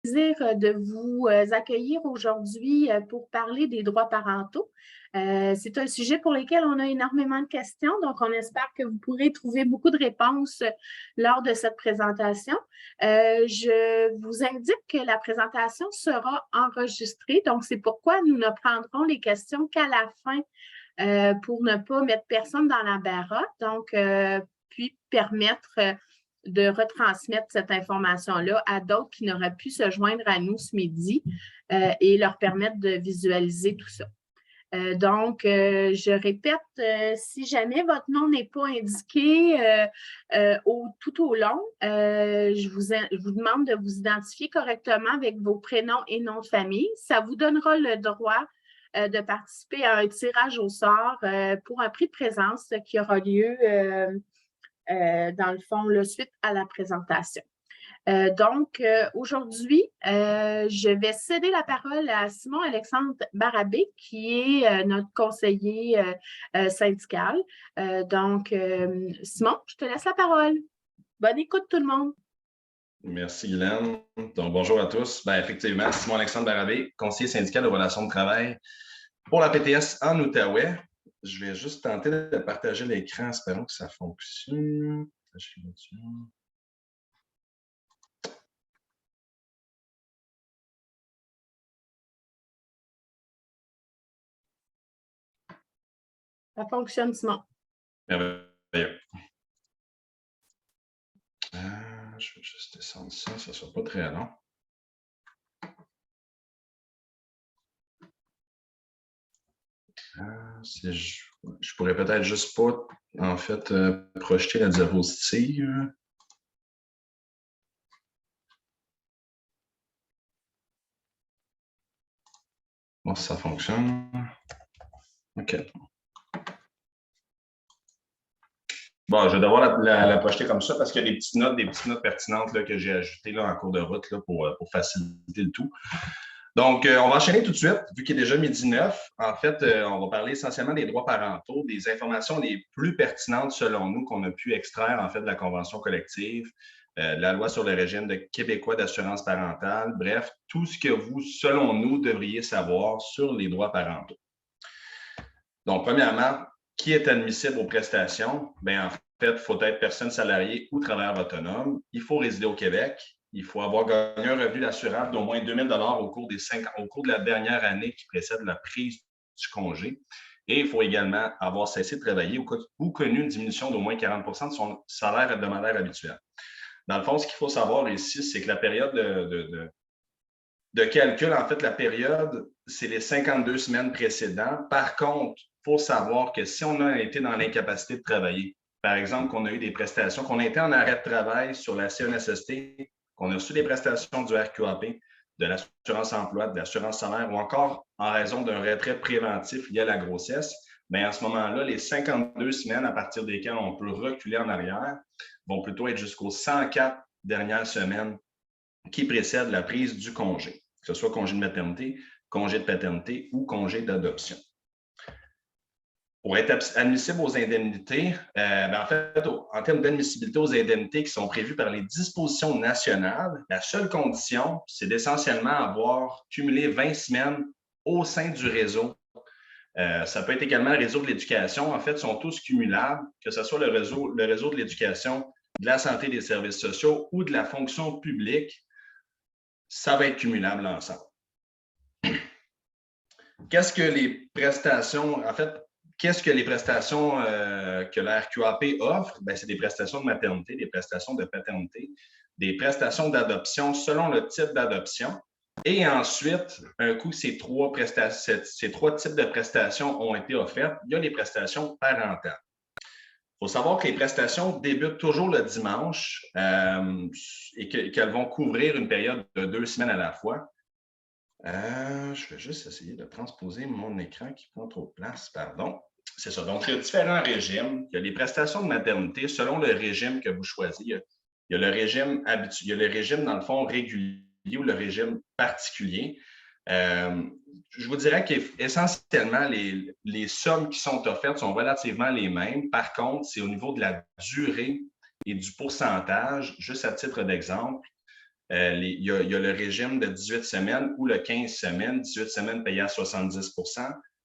plaisir de vous accueillir aujourd'hui pour parler des droits parentaux. C'est un sujet pour lequel on a énormément de questions, donc on espère que vous pourrez trouver beaucoup de réponses lors de cette présentation. Je vous indique que la présentation sera enregistrée, donc c'est pourquoi nous ne prendrons les questions qu'à la fin pour ne pas mettre personne dans l'embarras, donc puis permettre de retransmettre cette information-là à d'autres qui n'auraient pu se joindre à nous ce midi et leur permettre de visualiser tout ça. Donc, je répète, si jamais votre nom n'est pas indiqué tout au long, je vous demande de vous identifier correctement avec vos prénoms et noms de famille. Ça vous donnera le droit de participer à un tirage au sort pour un prix de présence qui aura lieu dans le fond, suite à la présentation. Donc, aujourd'hui, je vais céder la parole à Simon-Alexandre Barabé, qui est notre conseiller syndical. Donc, Simon, je te laisse la parole. Bonne écoute tout le monde. Merci, Guylaine. Donc, bonjour à tous. Effectivement, Simon-Alexandre Barabé, conseiller syndical de relations de travail pour la PTS en Outaouais. Je vais juste tenter de partager l'écran, espérons que ça fonctionne. Ça fonctionne, Simon. Merveilleux. Je vais juste descendre ça ne sera pas très long. Je pourrais peut-être juste pas, en fait, projeter la diapositive. Bon, si ça fonctionne. OK. Bon, je vais devoir la projeter comme ça parce qu'il y a des petites notes pertinentes là, que j'ai ajoutées là, en cours de route là, pour faciliter le tout. Donc, on va enchaîner tout de suite, vu qu'il est déjà 12h09. En fait, on va parler essentiellement des droits parentaux, des informations les plus pertinentes selon nous qu'on a pu extraire en fait de la convention collective, de la loi sur le régime québécois d'assurance parentale, bref, tout ce que vous, selon nous, devriez savoir sur les droits parentaux. Donc, premièrement, qui est admissible aux prestations? Bien, en fait, il faut être personne salariée ou travailleur autonome. Il faut résider au Québec. Il faut avoir gagné un revenu assurable d'au moins 2 000 au cours de la dernière année qui précède la prise du congé. Et il faut également avoir cessé de travailler ou connu une diminution d'au moins 40 de son salaire hebdomadaire habituel. Dans le fond, ce qu'il faut savoir ici, c'est que la période de calcul, en fait, la période, c'est les 52 semaines précédentes. Par contre, il faut savoir que si on a été dans l'incapacité de travailler, par exemple, qu'on a eu des prestations, qu'on a été en arrêt de travail sur la CNSST, qu'on a reçu des prestations du RQAP, de l'assurance emploi, de l'assurance salaire ou encore en raison d'un retrait préventif lié à la grossesse, bien, à ce moment-là, les 52 semaines à partir desquelles on peut reculer en arrière vont plutôt être jusqu'aux 104 dernières semaines qui précèdent la prise du congé, que ce soit congé de maternité, congé de paternité ou congé d'adoption. Pour être admissible aux indemnités, en fait, en termes d'admissibilité aux indemnités qui sont prévues par les dispositions nationales, la seule condition, c'est d'essentiellement avoir cumulé 20 semaines au sein du réseau. Ça peut être également le réseau de l'éducation. En fait, sont tous cumulables, que ce soit le réseau de l'éducation, de la santé et des services sociaux ou de la fonction publique, ça va être cumulable ensemble. Qu'est-ce que les prestations, en fait, qu'est-ce que les prestations que la RQAP offre? Bien, c'est des prestations de maternité, des prestations de paternité, des prestations d'adoption selon le type d'adoption. Et ensuite, un coup, ces trois types de prestations ont été offertes. Il y a les prestations parentales. Il faut savoir que les prestations débutent toujours le dimanche et qu'elles vont couvrir une période de 2 semaines à la fois. Je vais juste essayer de transposer mon écran qui prend trop de place, pardon. C'est ça. Donc, il y a différents régimes. Il y a les prestations de maternité selon le régime que vous choisissez. Il y a le régime habituel, il y a le régime, dans le fond, régulier ou le régime particulier. Je vous dirais qu'essentiellement, les sommes qui sont offertes sont relativement les mêmes. Par contre, c'est au niveau de la durée et du pourcentage, juste à titre d'exemple. il y a le régime de 18 semaines ou le 15 semaines. 18 semaines payées à 70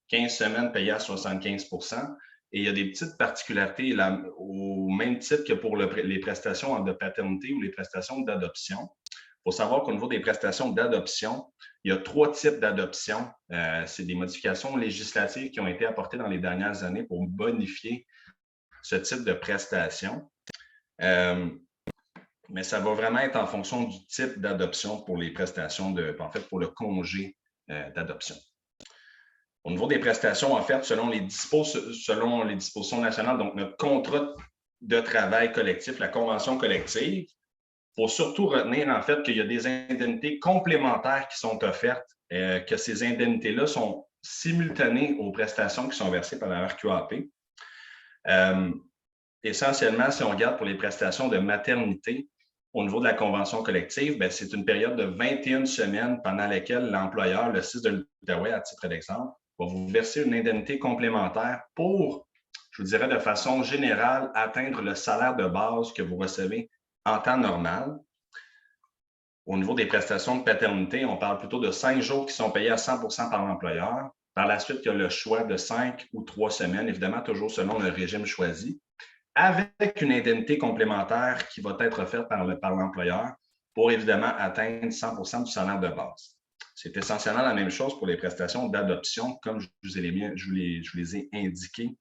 15 semaines payées à 75 et il y a des petites particularités là, au même titre que pour les prestations de paternité ou les prestations d'adoption. Il faut savoir qu'au niveau des prestations d'adoption, il y a 3 types d'adoption. C'est des modifications législatives qui ont été apportées dans les dernières années pour bonifier ce type de prestations. Mais ça va vraiment être en fonction du type d'adoption pour les prestations en fait, pour le congé d'adoption. Au niveau des prestations offertes selon les dispositions nationales, donc notre contrat de travail collectif, la convention collective, il faut surtout retenir en fait qu'il y a des indemnités complémentaires qui sont offertes, que ces indemnités-là sont simultanées aux prestations qui sont versées par la RQAP. Essentiellement, si on regarde pour les prestations de maternité, au niveau de la convention collective, c'est une période de 21 semaines pendant laquelle l'employeur, le CIS de l'Outaouais, à titre d'exemple, va vous verser une indemnité complémentaire pour, je vous dirais de façon générale, atteindre le salaire de base que vous recevez en temps normal. Au niveau des prestations de paternité, on parle plutôt de 5 jours qui sont payés à 100 % par l'employeur. Par la suite, il y a le choix de 5 ou 3 semaines, évidemment toujours selon le régime choisi, avec une indemnité complémentaire qui va être offerte par l'employeur pour évidemment atteindre 100 % du salaire de base. C'est essentiellement la même chose pour les prestations d'adoption, comme je vous les ai indiquées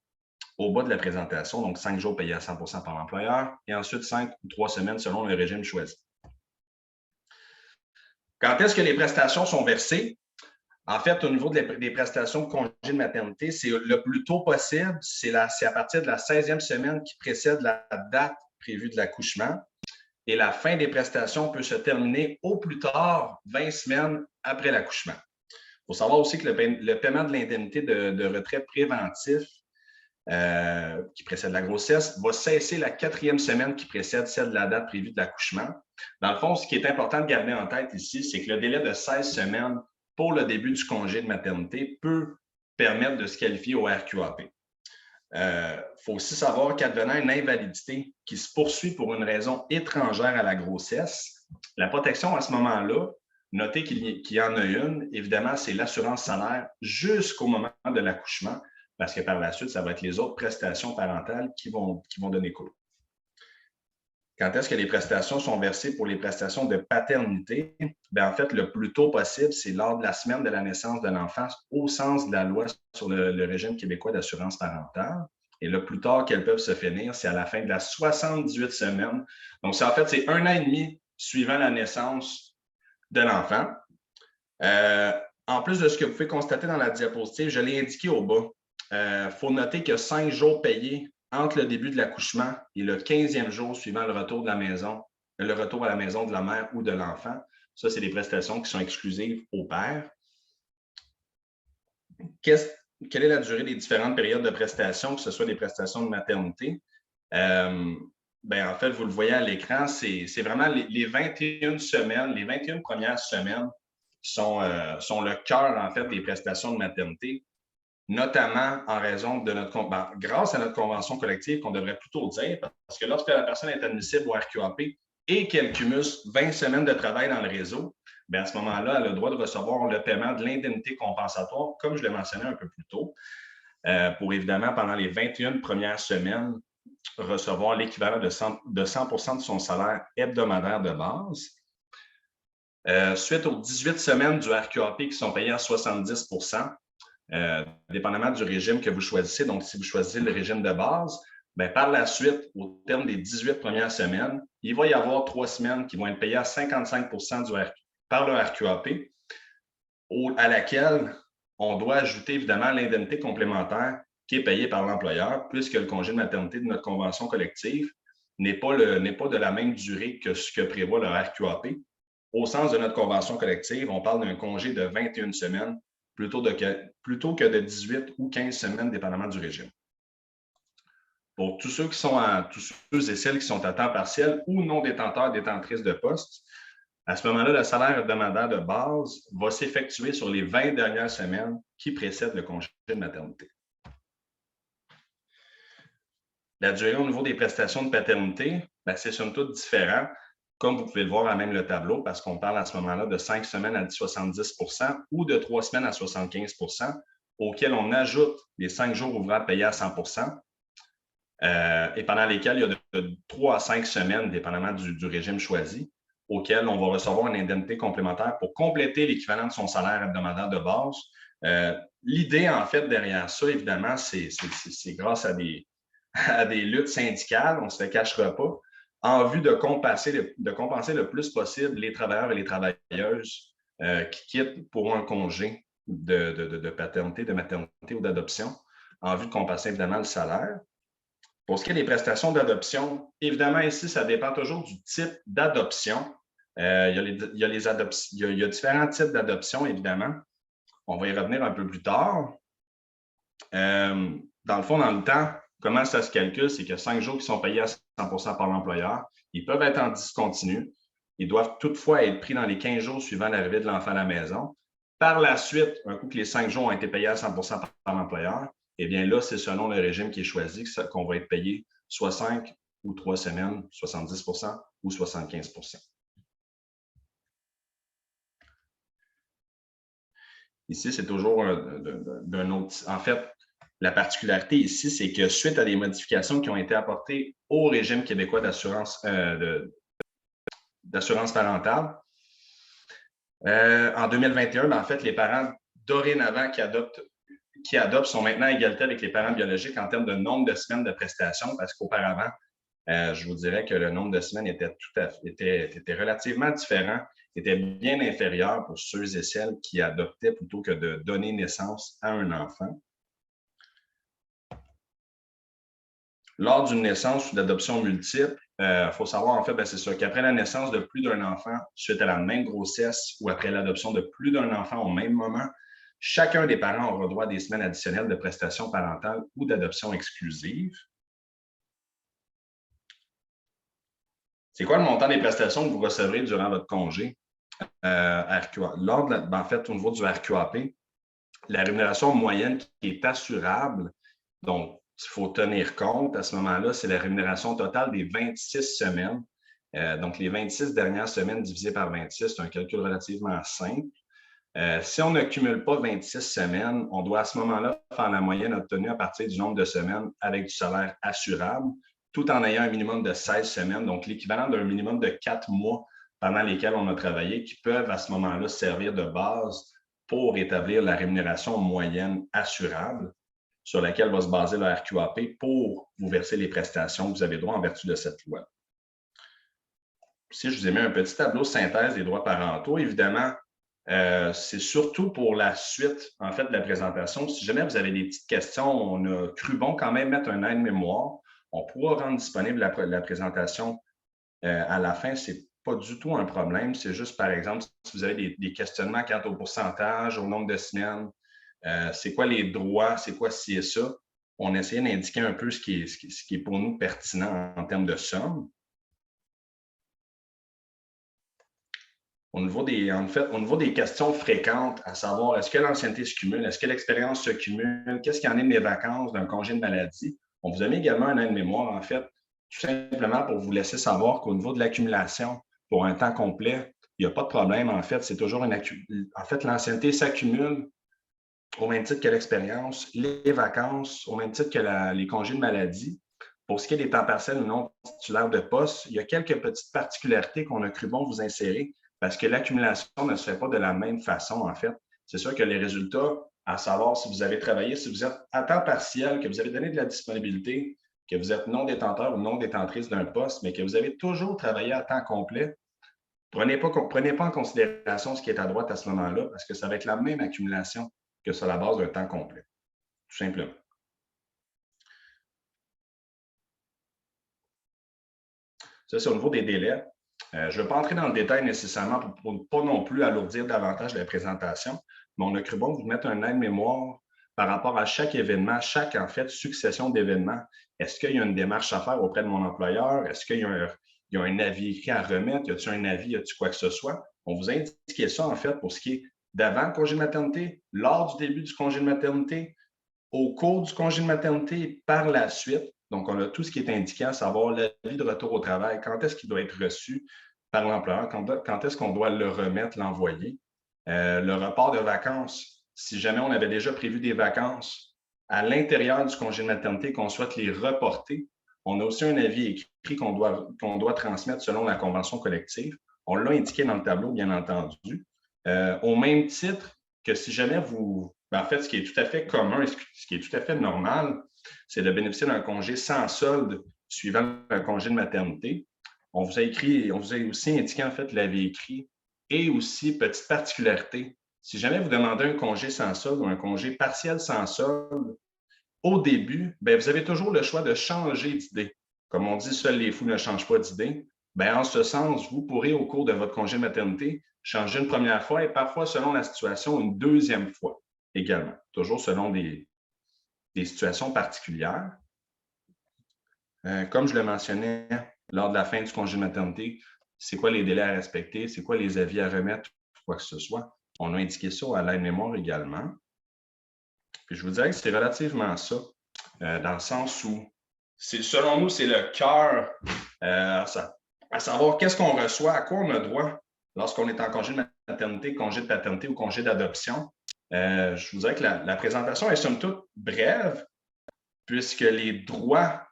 au bas de la présentation. Donc, 5 jours payés à 100 % par l'employeur et ensuite 5 ou 3 semaines selon le régime choisi. Quand est-ce que les prestations sont versées? En fait, au niveau des prestations de congé de maternité, c'est le plus tôt possible. C'est à partir de la 16e semaine qui précède la date prévue de l'accouchement. Et la fin des prestations peut se terminer au plus tard 20 semaines après l'accouchement. Il faut savoir aussi que le paiement de l'indemnité de retrait préventif qui précède la grossesse va cesser la 4e semaine qui précède celle de la date prévue de l'accouchement. Dans le fond, ce qui est important de garder en tête ici, c'est que le délai de 16 semaines pour le début du congé de maternité peut permettre de se qualifier au RQAP. Faut aussi savoir qu'advenant une invalidité qui se poursuit pour une raison étrangère à la grossesse, la protection à ce moment-là, notez qu'il y en a une, évidemment, c'est l'assurance salaire jusqu'au moment de l'accouchement, parce que par la suite, ça va être les autres prestations parentales qui vont donner cours. Quand est-ce que les prestations sont versées pour les prestations de paternité? En fait, le plus tôt possible, c'est lors de la semaine de la naissance de l'enfant, au sens de la loi sur le régime québécois d'assurance parentale. Et le plus tard qu'elles peuvent se finir, c'est à la fin de la 78 semaines. Donc, en fait, c'est 1 an et demi suivant la naissance de l'enfant. En plus de ce que vous pouvez constater dans la diapositive, je l'ai indiqué au bas. Il faut noter qu'il y a 5 jours payés entre le début de l'accouchement et le 15e jour suivant le retour à la maison de la mère ou de l'enfant. Ça, c'est des prestations qui sont exclusives au père. Quelle est la durée des différentes périodes de prestations, que ce soit des prestations de maternité? En fait, vous le voyez à l'écran, c'est vraiment les 21 semaines, les 21 premières semaines sont le cœur, en fait, des prestations de maternité, notamment en raison de grâce à notre convention collective, qu'on devrait plutôt dire, parce que lorsque la personne est admissible au RQAP et qu'elle cumule 20 semaines de travail dans le réseau, à ce moment-là, elle a le droit de recevoir le paiement de l'indemnité compensatoire, comme je l'ai mentionné un peu plus tôt, pour évidemment, pendant les 21 premières semaines, recevoir l'équivalent de 100 % de son salaire hebdomadaire de base. Suite aux 18 semaines du RQAP qui sont payées à 70 %, dépendamment du régime que vous choisissez. Donc, si vous choisissez le régime de base, par la suite, au terme des 18 premières semaines, il va y avoir 3 semaines qui vont être payées à 55 % par le RQAP, à laquelle on doit ajouter évidemment l'indemnité complémentaire qui est payée par l'employeur, puisque le congé de maternité de notre convention collective n'est pas de la même durée que ce que prévoit le RQAP. Au sens de notre convention collective, on parle d'un congé de 21 semaines plutôt que de 18 ou 15 semaines, dépendamment du régime. Pour tous ceux et celles qui sont à temps partiel ou non détenteurs, détentrices de poste, à ce moment-là, le salaire hebdomadaire de base va s'effectuer sur les 20 dernières semaines qui précèdent le congé de maternité. La durée au niveau des prestations de paternité, c'est somme toute différent. comme vous pouvez le voir à même le tableau, parce qu'on parle à ce moment-là de 5 semaines à 70 ou de 3 semaines à 75 auquel on ajoute les 5 jours ouvrables payés à 100 et pendant lesquels il y a de 3 à 5 semaines, dépendamment du régime choisi, auquel on va recevoir une indemnité complémentaire pour compléter l'équivalent de son salaire hebdomadaire de base. L'idée, en fait, derrière ça, évidemment, c'est grâce à des luttes syndicales, on ne se le cachera pas, en vue de compenser le plus possible les travailleurs et les travailleuses qui quittent pour un congé de paternité, de maternité ou d'adoption, en vue de compenser évidemment le salaire. Pour ce qui est des prestations d'adoption, évidemment, ici, ça dépend toujours du type d'adoption. Il y a différents types d'adoption, évidemment. On va y revenir un peu plus tard. Dans le fond, dans le temps, comment ça se calcule? C'est que 5 jours qui sont payés à 100 par l'employeur, ils peuvent être en discontinu. Ils doivent toutefois être pris dans les 15 jours suivant l'arrivée de l'enfant à la maison. Par la suite, un coup que les 5 jours ont été payés à 100 par l'employeur, eh bien là, c'est selon le régime qui est choisi qu'on va être payé soit 5 ou 3 semaines, 70 ou 75 Ici, c'est toujours d'un autre. En fait, la particularité ici, c'est que suite à des modifications qui ont été apportées au régime québécois d'assurance parentale, en 2021, en fait, les parents dorénavant qui adoptent sont maintenant à égalité avec les parents biologiques en termes de nombre de semaines de prestations, parce qu'auparavant, je vous dirais que le nombre de semaines était relativement différent, était bien inférieur pour ceux et celles qui adoptaient plutôt que de donner naissance à un enfant. Lors d'une naissance ou d'adoption multiple, il faut savoir, en fait, c'est ça, qu'après la naissance de plus d'un enfant, suite à la même grossesse ou après l'adoption de plus d'un enfant au même moment, chacun des parents aura droit à des semaines additionnelles de prestations parentales ou d'adoption exclusive. C'est quoi le montant des prestations que vous recevrez durant votre congé RQA? En fait, au niveau du RQAP, la rémunération moyenne qui est assurable, donc il faut tenir compte à ce moment-là, c'est la rémunération totale des 26 semaines. Donc, les 26 dernières semaines divisées par 26, c'est un calcul relativement simple. Si on ne cumule pas 26 semaines, on doit à ce moment-là faire la moyenne obtenue à partir du nombre de semaines avec du salaire assurable, tout en ayant un minimum de 16 semaines, donc l'équivalent d'un minimum de 4 mois pendant lesquels on a travaillé, qui peuvent à ce moment-là servir de base pour établir la rémunération moyenne assurable sur laquelle va se baser le RQAP pour vous verser les prestations que vous avez droit en vertu de cette loi. Ici, je vous ai mis un petit tableau synthèse des droits parentaux. Évidemment, c'est surtout pour la suite, en fait, de la présentation. Si jamais vous avez des petites questions, on a cru bon quand même mettre un aide-mémoire. On pourra rendre disponible la présentation à la fin. Ce n'est pas du tout un problème. C'est juste, par exemple, si vous avez des questionnements quant au pourcentage, au nombre de semaines, c'est quoi les droits, c'est quoi ci et ça. On essaie d'indiquer un peu ce qui est pour nous pertinent en termes de somme. Au niveau des questions fréquentes, à savoir, est-ce que l'ancienneté se cumule? Est-ce que l'expérience se cumule? Qu'est-ce qu'il y en est de mes vacances, d'un congé de maladie? On vous a mis également un aide-mémoire, en fait, tout simplement pour vous laisser savoir qu'au niveau de l'accumulation, pour un temps complet, il n'y a pas de problème. En fait, c'est toujours En fait, l'ancienneté s'accumule au même titre que l'expérience, les vacances, au même titre que les congés de maladie. Pour ce qui est des temps partiels ou non titulaires de poste, il y a quelques petites particularités qu'on a cru bon vous insérer parce que l'accumulation ne se fait pas de la même façon, en fait. C'est sûr que les résultats, à savoir si vous avez travaillé, si vous êtes à temps partiel, que vous avez donné de la disponibilité, que vous êtes non détenteur ou non détentrice d'un poste, mais que vous avez toujours travaillé à temps complet, prenez pas en considération ce qui est à droite à ce moment-là parce que ça va être la même accumulation que sur la base d'un temps complet, tout simplement. Ça, c'est au niveau des délais. Je ne vais pas entrer dans le détail nécessairement pour ne pas non plus alourdir davantage la présentation, mais on a cru bon vous mettre un aide-mémoire par rapport à chaque événement, chaque, en fait, succession d'événements. Est-ce qu'il y a une démarche à faire auprès de mon employeur? Est-ce qu'il y a un avis écrit à remettre? Y a-t-il un avis? Y a-t-il quoi que ce soit? On vous a indiqué ça, en fait, pour ce qui est d'avant le congé de maternité, lors du début du congé de maternité, au cours du congé de maternité et par la suite. Donc, on a tout ce qui est indiqué, à savoir l'avis de retour au travail, quand est-ce qu'il doit être reçu, par l'employeur, quand est-ce qu'on doit le remettre, l'envoyer. Le report de vacances, si jamais on avait déjà prévu des vacances à l'intérieur du congé de maternité, qu'on souhaite les reporter, on a aussi un avis écrit qu'on doit transmettre selon la convention collective. On l'a indiqué dans le tableau, bien entendu. Au même titre que si jamais en fait, ce qui est tout à fait commun, ce qui est tout à fait normal, c'est de bénéficier d'un congé sans solde suivant un congé de maternité. On vous a aussi indiqué, en fait, l'avis écrit. Et aussi, petite particularité, si jamais vous demandez un congé sans solde ou un congé partiel sans solde, au début, bien, vous avez toujours le choix de changer d'idée. Comme on dit, seuls les fous ne changent pas d'idée. Bien, en ce sens, vous pourrez, au cours de votre congé de maternité, changer une première fois et parfois, selon la situation, une deuxième fois également, toujours selon des situations particulières. Comme je le mentionnais, lors de la fin du congé de maternité, c'est quoi les délais à respecter, c'est quoi les avis à remettre, quoi que ce soit. On a indiqué ça à l'aide-mémoire également. Puis je vous dirais que c'est relativement ça, dans le sens où, selon nous, c'est le cœur à savoir qu'est-ce qu'on reçoit, à quoi on a droit lorsqu'on est en congé de maternité, congé de paternité ou congé d'adoption. Je vous dirais que la présentation est somme toute brève, puisque les droits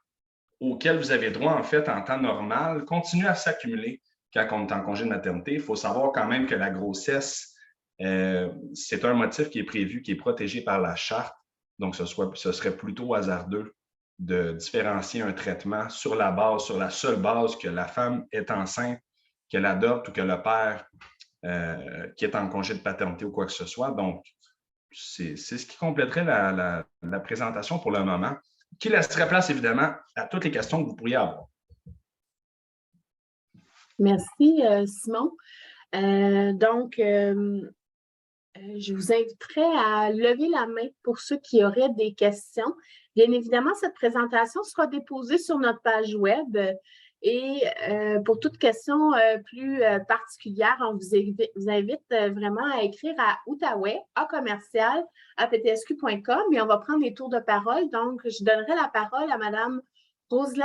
auxquels vous avez droit, en fait, en temps normal, continuent à s'accumuler quand on est en congé de maternité. Il faut savoir quand même que la grossesse, c'est un motif qui est prévu, qui est protégé par la charte. Donc, ce serait plutôt hasardeux de différencier un traitement sur la seule base que la femme est enceinte, qu'elle adopte ou que le père qui est en congé de paternité ou quoi que ce soit. Donc, c'est ce qui compléterait la présentation pour le moment, qui laisserait place, évidemment, à toutes les questions que vous pourriez avoir. Merci, Simon. Je vous inviterais à lever la main pour ceux qui auraient des questions. Bien évidemment, cette présentation sera déposée sur notre page web et pour toute question plus particulière, on vous invite vraiment à écrire à Outaouais, @ptsq.com et on va prendre les tours de parole. Donc, je donnerai la parole à Mme Roselyne